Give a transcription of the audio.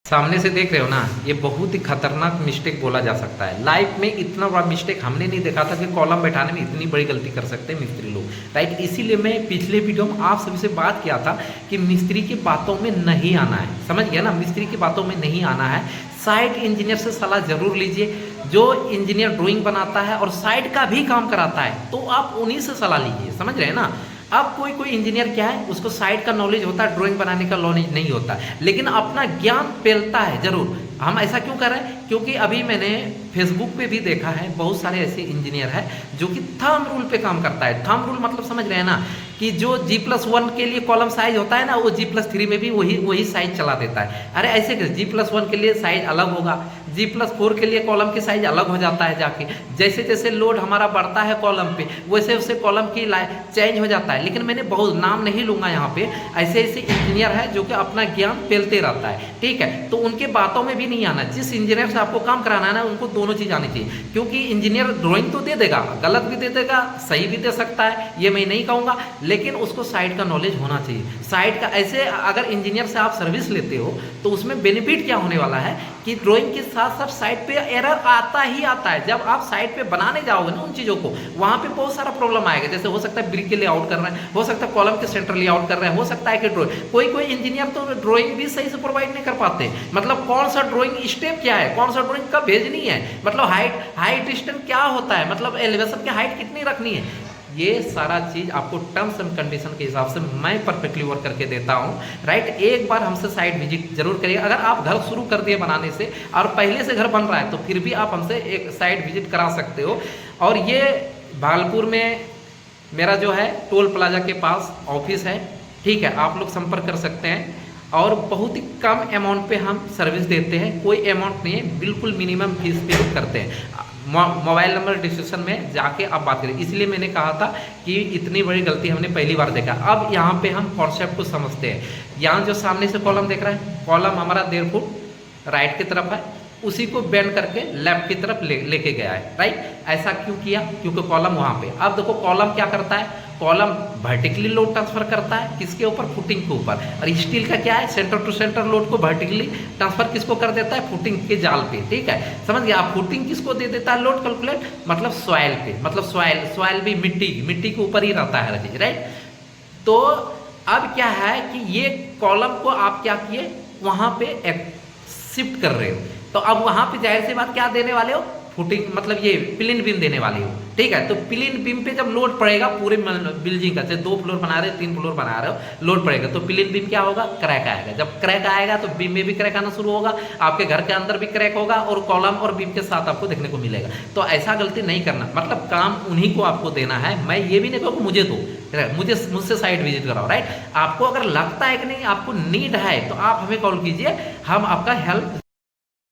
सामने से देख रहे हो ना, ये बहुत ही खतरनाक मिस्टेक बोला जा सकता है। लाइफ में इतना बड़ा मिस्टेक हमने नहीं देखा था कि कॉलम बैठाने में इतनी बड़ी गलती कर सकते हैं मिस्त्री लोग, राइट। इसीलिए मैं पिछले वीडियो में आप सभी से बात किया था कि मिस्त्री की बातों में नहीं आना है, समझ गया ना, मिस्त्री की बातों में नहीं आना है। साइट इंजीनियर से सलाह जरूर लीजिए। जो इंजीनियर ड्राइंग बनाता है और साइट का भी काम कराता है तो आप उन्हीं से सलाह लीजिए, समझ रहे हैं ना। अब कोई इंजीनियर क्या है, उसको साइट का नॉलेज होता है, ड्राइंग बनाने का नॉलेज नहीं होता, लेकिन अपना ज्ञान फैलता है जरूर। हम ऐसा क्यों कर रहे हैं, क्योंकि अभी मैंने फेसबुक पे भी देखा है बहुत सारे ऐसे इंजीनियर हैं जो कि थंब रूल पे काम करता है। थंब रूल मतलब समझ रहे हैं ना, कि जो G+1 के लिए कॉलम साइज होता है ना, वो G+3 में भी वही साइज चला देता है। अरे ऐसे G+1 के लिए साइज अलग होगा, G+4 के लिए कॉलम की साइज अलग हो जाता है जाके। जैसे जैसे लोड हमारा बढ़ता है कॉलम पे, वैसे वैसे कॉलम की चेंज हो जाता है। लेकिन मैंने बहुत नाम नहीं लूंगा यहाँ पे, ऐसे ऐसे इंजीनियर है जो कि अपना ज्ञान फैलते रहता है, ठीक है। तो उनके बातों में भी नहीं आना। जिस इंजीनियर से आपको काम कराना है ना, उनको दोनों चीज आनी चाहिए, क्योंकि इंजीनियर ड्राइंग तो दे देगा, गलत भी दे देगा, सही भी दे सकता है, ये मैं नहीं कहूँगा, लेकिन उसको साइट का नॉलेज होना चाहिए। साइट का ऐसे अगर इंजीनियर से आप सर्विस लेते हो तो उसमें बेनिफिट क्या होने वाला है कि ड्राइंग के साथ साथ साइट पे एरर आता ही आता है। जब आप साइट पे बनाने जाओगे ना उन चीज़ों को, वहाँ पे बहुत सारा प्रॉब्लम आएगा। जैसे हो सकता है ब्रिक के लेआउट कर रहे हैं, हो सकता है कॉलम के सेंटर लेआउट कर रहे हैं, हो सकता है कि ड्राइंग कोई इंजीनियर तो ड्राइंग भी सही से प्रोवाइड नहीं कर पाते। मतलब कौन सा ड्राइंग स्टेप क्या है, कौन सा ड्राइंग कब भेजनी है, मतलब हाइट डिस्टेंस क्या होता है, मतलब एलिवेशन की हाइट कितनी रखनी है, ये सारा चीज आपको टर्म्स एंड कंडीशन के हिसाब से मैं परफेक्टली वर्क करके देता हूँ, राइट। एक बार हमसे साइट विजिट जरूर करिएगा। अगर आप घर शुरू कर दिए बनाने से और पहले से घर बन रहा है तो फिर भी आप हमसे एक साइट विजिट करा सकते हो। और ये भागलपुर में मेरा जो है टोल प्लाजा के पास ऑफिस है, ठीक है, आप लोग संपर्क कर सकते हैं। और बहुत ही कम अमाउंट पे हम सर्विस देते हैं, कोई अमाउंट नहीं है, बिल्कुल मिनिमम फीस पे करते हैं। मोबाइल नंबर डिस्क्रिप्शन में जाके आप बात करें। इसलिए मैंने कहा था कि इतनी बड़ी गलती हमने पहली बार देखा। अब यहाँ पे हम कॉन्सेप्ट को समझते हैं। यहाँ जो सामने से कॉलम देख रहा है, कॉलम हमारा 1.5 फुट राइट की तरफ है, उसी को बेंड करके लेफ्ट की तरफ लेके गया है, राइट। ऐसा क्यों किया, क्योंकि कॉलम वहाँ पे। अब देखो कॉलम क्या करता है, कॉलम वर्टिकली लोड ट्रांसफर करता है, किसके ऊपर, फुटिंग के ऊपर। और स्टील का क्या है, सेंटर टू सेंटर लोड को वर्टिकली ट्रांसफर किसको कर देता है, फुटिंग के जाल पे, ठीक है, समझ गया। आप फुटिंग किसको दे देता है लोड कैलकुलेट, मतलब सॉइल पे, मतलब सॉइल भी मिट्टी के ऊपर ही रहता है हर चीज, राइट। तो अब क्या है कि ये कॉलम को आप क्या किए, वहां पे शिफ्ट कर रहे हो, तो अब वहां पे जाहिर सी बात क्या देने वाले हो, फुटिंग, मतलब ये प्लिन बीम देने वाले हो, ठीक है। तो प्लिन बीम पे जब लोड पड़ेगा पूरे बिल्डिंग का, चाहे 2 फ्लोर बना रहे हो 3 फ्लोर बना रहे हो, लोड पड़ेगा तो प्लिन बीम क्या होगा, क्रैक आएगा। जब क्रैक आएगा तो बीम में भी क्रैक आना शुरू होगा, आपके घर के अंदर भी क्रैक होगा और कॉलम और बीम के साथ आपको देखने को मिलेगा। तो ऐसा गलती नहीं करना, मतलब काम उन्हीं को आपको देना है। मैं ये भी नहीं कहूँगा मुझे दो, मुझसे साइट विजिट कराओ, राइट। आपको अगर लगता है कि नहीं आपको नीड है तो आप हमें कॉल कीजिए, हम आपका हेल्प